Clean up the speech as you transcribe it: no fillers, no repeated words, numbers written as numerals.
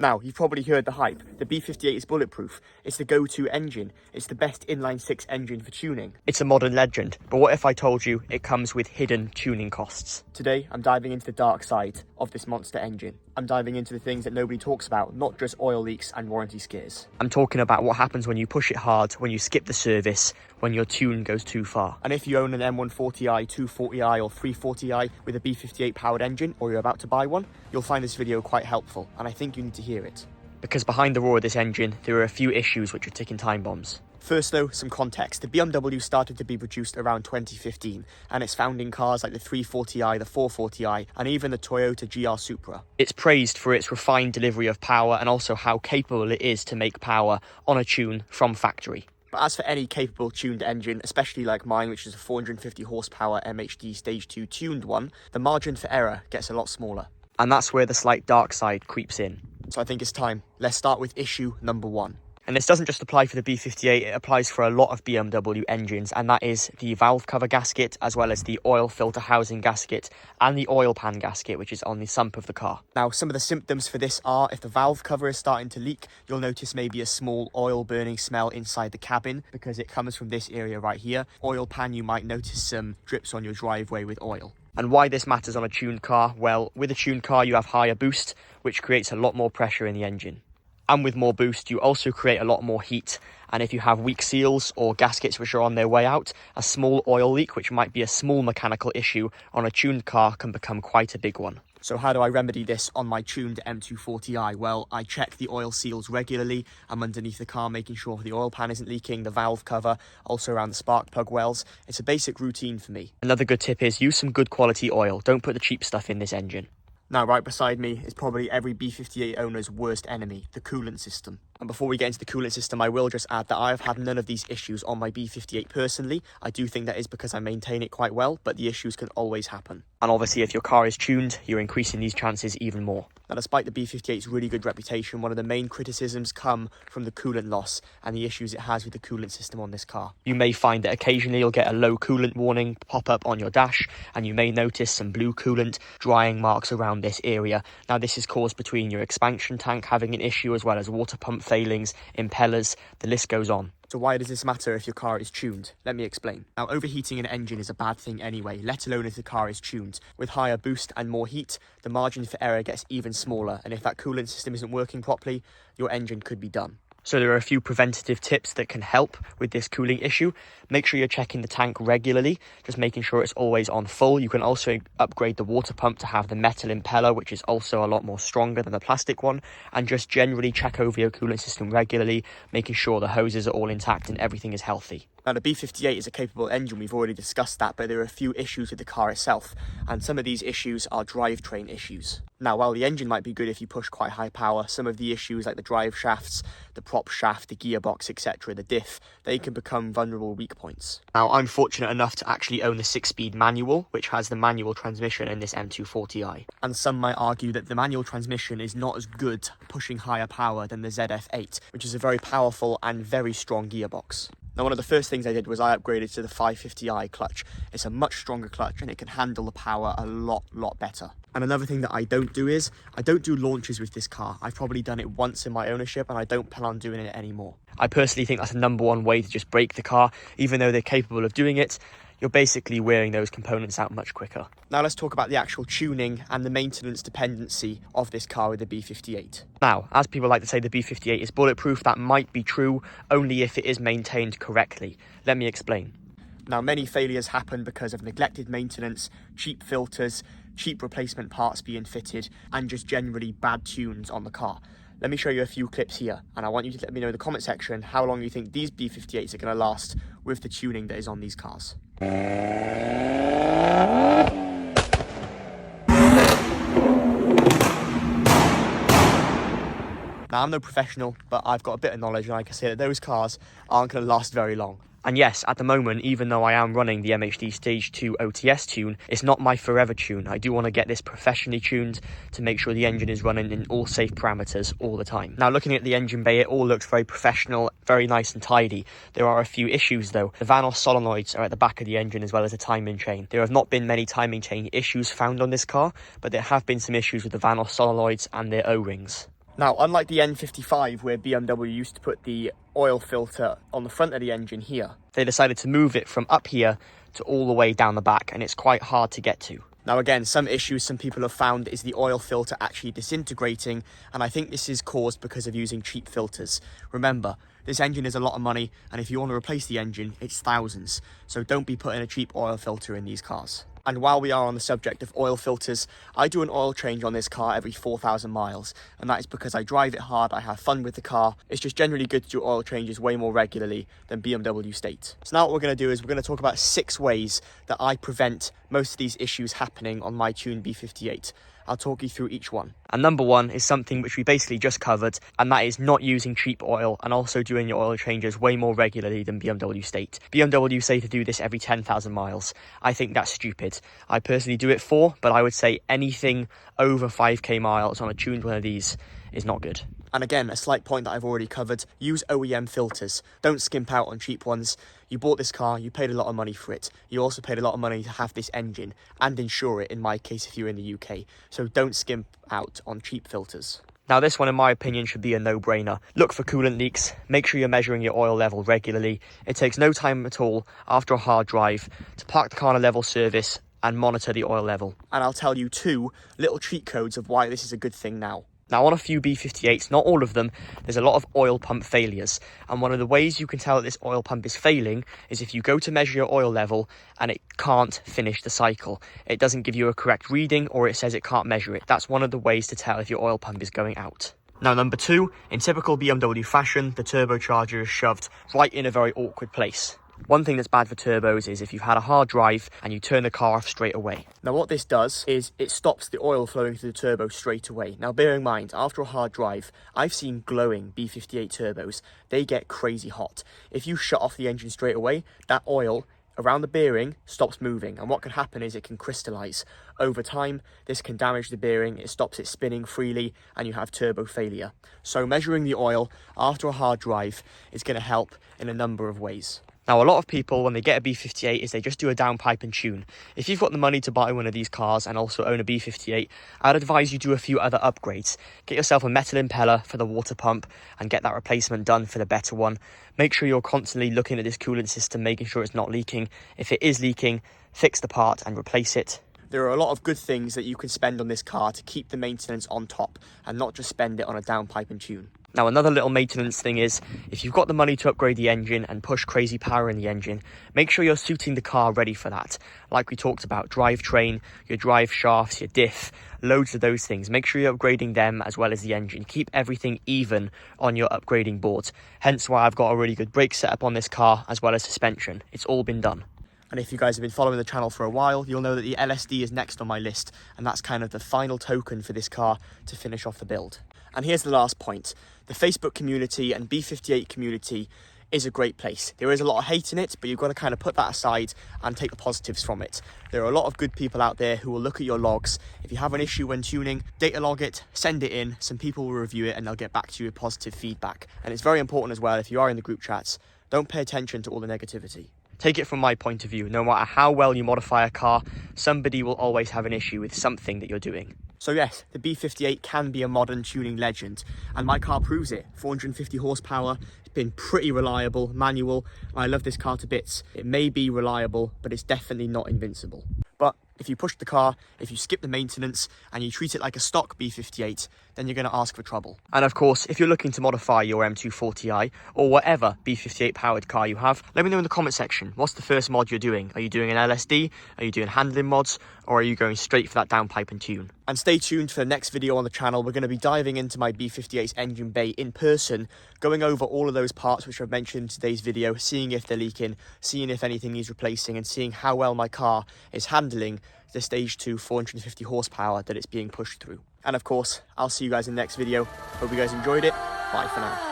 Now, you've probably heard the hype. The B58 is bulletproof. It's the go-to engine. It's the best inline-six engine for tuning. It's a modern legend, but what if I told you it comes with hidden tuning costs? Today, I'm diving into the dark side of this monster engine. I'm diving into the things that nobody talks about, not just oil leaks and warranty scares. I'm talking about what happens when you push it hard, when you skip the service, when your tune goes too far. And if you own an M140i, 240i or 340i with a B58 powered engine, or you're about to buy one, you'll find this video quite helpful, and I think you need to hear it. Because behind the roar of this engine, there are a few issues which are ticking time bombs. First though, some context. The BMW started to be produced around 2015, and it's found in cars like the 340i, the 440i, and even the Toyota GR Supra. It's praised for its refined delivery of power and also how capable it is to make power on a tune from factory. But as for any capable tuned engine, especially like mine, which is a 450 horsepower MHD Stage 2 tuned one, the margin for error gets a lot smaller. And that's where the slight dark side creeps in. So I think it's time. Let's start with issue number one. And this doesn't just apply for the B58, it applies for a lot of BMW engines, and that is the valve cover gasket, as well as the oil filter housing gasket and the oil pan gasket, which is on the sump of the car. Now, some of the symptoms for this are, if the valve cover is starting to leak, you'll notice maybe a small oil burning smell inside the cabin, because it comes from this area right here. Oil pan, you might notice some drips on your driveway with oil. And why this matters on a tuned car? Well, with a tuned car, you have higher boost, which creates a lot more pressure in the engine. And with more boost, you also create a lot more heat. And if you have weak seals or gaskets which are on their way out, a small oil leak, which might be a small mechanical issue on a tuned car, can become quite a big one. So how do I remedy this on my tuned M240i? Well, I check the oil seals regularly. I'm underneath the car making sure the oil pan isn't leaking, the valve cover, also around the spark plug wells. It's a basic routine for me. Another good tip is use some good quality oil. Don't put the cheap stuff in this engine. Now, right beside me is probably every B58 owner's worst enemy, the coolant system. And before we get into the coolant system, I will just add that I have had none of these issues on my B58 personally. I do think that is because I maintain it quite well, but the issues can always happen. And obviously, if your car is tuned, you're increasing these chances even more. Now, despite the B58's really good reputation, one of the main criticisms come from the coolant loss and the issues it has with the coolant system on this car. You may find that occasionally you'll get a low coolant warning pop up on your dash, and you may notice some blue coolant drying marks around this area. Now, this is caused between your expansion tank having an issue, as well as water pump failings, impellers, the list goes on. So why does this matter if your car is tuned? Let me explain. Now, overheating an engine is a bad thing anyway, let alone if the car is tuned. With higher boost and more heat, the margin for error gets even smaller, and if that coolant system isn't working properly, your engine could be done. So there are a few preventative tips that can help with this cooling issue. Make sure you're checking the tank regularly, just making sure it's always on full. You can also upgrade the water pump to have the metal impeller, which is also a lot more stronger than the plastic one. And just generally check over your coolant system regularly, making sure the hoses are all intact and everything is healthy. Now, the B58 is a capable engine, we've already discussed that, but there are a few issues with the car itself, and some of these issues are drivetrain issues. Now, while the engine might be good if you push quite high power, some of the issues like the drive shafts, the prop shaft, the gearbox, etc., the diff, they can become vulnerable weak points. Now, I'm fortunate enough to actually own the 6-speed manual, which has the manual transmission in this M240i. And some might argue that the manual transmission is not as good pushing higher power than the ZF8, which is a very powerful and very strong gearbox. Now, one of the first things I did was I upgraded to the 550i clutch. It's a much stronger clutch and it can handle the power a lot better. And another thing that I don't do is, I don't do launches with this car. I've probably done it once in my ownership and I don't plan on doing it anymore. I personally think that's the #1 way to just break the car. Even though they're capable of doing it, you're basically wearing those components out much quicker. Now let's talk about the actual tuning and the maintenance dependency of this car with the B58. Now, as people like to say the B58 is bulletproof, that might be true only if it is maintained correctly. Let me explain. Now, many failures happen because of neglected maintenance, cheap filters, cheap replacement parts being fitted, and just generally bad tunes on the car. Let me show you a few clips here, and I want you to let me know in the comment section how long you think these B58s are going to last with the tuning that is on these cars. Now, I'm no professional, but I've got a bit of knowledge, and I can say that those cars aren't going to last very long. And yes, at the moment, even though I am running the MHD Stage 2 OTS tune, it's not my forever tune. I do want to get this professionally tuned to make sure the engine is running in all safe parameters all the time. Now, looking at the engine bay, it all looks very professional, very nice and tidy. There are a few issues though. The Vanos solenoids are at the back of the engine as well as the timing chain. There have not been many timing chain issues found on this car, but there have been some issues with the Vanos solenoids and their O-rings. Now, unlike the N55, where BMW used to put the oil filter on the front of the engine here, they decided to move it from up here to all the way down the back, and it's quite hard to get to. Now again, some issues some people have found is the oil filter actually disintegrating, and I think this is caused because of using cheap filters. Remember, this engine is a lot of money, and if you want to replace the engine, it's thousands. So don't be putting a cheap oil filter in these cars. And while we are on the subject of oil filters, I do an oil change on this car every 4,000 miles. And that is because I drive it hard, I have fun with the car. It's just generally good to do oil changes way more regularly than BMW state. So now what we're going to do is we're going to talk about 6 ways that I prevent most of these issues happening on my tuned B58. I'll talk you through each one. And number 1 is something which we basically just covered, and that is not using cheap oil and also doing your oil changes way more regularly than BMW state. BMW say to do this every 10,000 miles. I think that's stupid. I personally do it 4, but I would say anything over 5k miles on a tuned one of these is not good. And again, a slight point that I've already covered, use OEM filters. Don't skimp out on cheap ones. You bought this car, you paid a lot of money for it. You also paid a lot of money to have this engine and insure it, in my case, if you're in the UK. So don't skimp out on cheap filters. Now this one, in my opinion, should be a no-brainer. Look for coolant leaks, make sure you're measuring your oil level regularly. It takes no time at all after a hard drive to park the car on a level service and monitor the oil level. And I'll tell you 2 little cheat codes of why this is a good thing now. Now, on a few B58s, not all of them, there's a lot of oil pump failures. And one of the ways you can tell that this oil pump is failing is if you go to measure your oil level and it can't finish the cycle. It doesn't give you a correct reading, or it says it can't measure it. That's one of the ways to tell if your oil pump is going out. Now, number 2, in typical BMW fashion, the turbocharger is shoved right in a very awkward place. One thing that's bad for turbos is if you've had a hard drive and you turn the car off straight away. Now what this does is it stops the oil flowing through the turbo straight away. Now bear in mind, after a hard drive, I've seen glowing B58 turbos. They get crazy hot. If you shut off the engine straight away, that oil around the bearing stops moving, and what can happen is it can crystallize. Over time, this can damage the bearing, it stops it spinning freely, and you have turbo failure. So measuring the oil after a hard drive is going to help in a number of ways. Now, a lot of people, when they get a B58, is they just do a downpipe and tune. If you've got the money to buy one of these cars and also own a B58, I'd advise you do a few other upgrades. Get yourself a metal impeller for the water pump and get that replacement done for the better one. Make sure you're constantly looking at this coolant system, making sure it's not leaking. If it is leaking, fix the part and replace it. There are a lot of good things that you can spend on this car to keep the maintenance on top and not just spend it on a downpipe and tune. Now, another little maintenance thing is, if you've got the money to upgrade the engine and push crazy power in the engine, make sure you're suiting the car ready for that. Like we talked about, drivetrain, your drive shafts, your diff, loads of those things. Make sure you're upgrading them as well as the engine. Keep everything even on your upgrading board. Hence why I've got a really good brake setup on this car as well as suspension. It's all been done. And if you guys have been following the channel for a while, you'll know that the LSD is next on my list, and that's kind of the final token for this car to finish off the build. And here's the last point. The Facebook community and B58 community is a great place. There is a lot of hate in it, but you've got to kind of put that aside and take the positives from it. There are a lot of good people out there who will look at your logs. If you have an issue when tuning, data log it, send it in, some people will review it and they'll get back to you with positive feedback. And it's very important as well, if you are in the group chats, don't pay attention to all the negativity. Take it from my point of view, no matter how well you modify a car, somebody will always have an issue with something that you're doing. So yes, the B58 can be a modern tuning legend, and my car proves it. 450 horsepower, it's been pretty reliable, manual. I love this car to bits. It may be reliable, but it's definitely not invincible. But if you push the car, if you skip the maintenance, and you treat it like a stock B58, then you're going to ask for trouble. And of course, if you're looking to modify your M240i, or whatever B58 powered car you have, let me know in the comment section, what's the first mod you're doing? Are you doing an LSD? Are you doing handling mods? Or are you going straight for that downpipe and tune? And stay tuned for the next video on the channel. We're going to be diving into my B58's engine bay in person, going over all of those parts which I've mentioned in today's video, seeing if they're leaking, seeing if anything needs replacing, and seeing how well my car is handling the stage 2 450 horsepower that it's being pushed through. And of course, I'll see you guys in the next video. Hope you guys enjoyed it. Bye for now.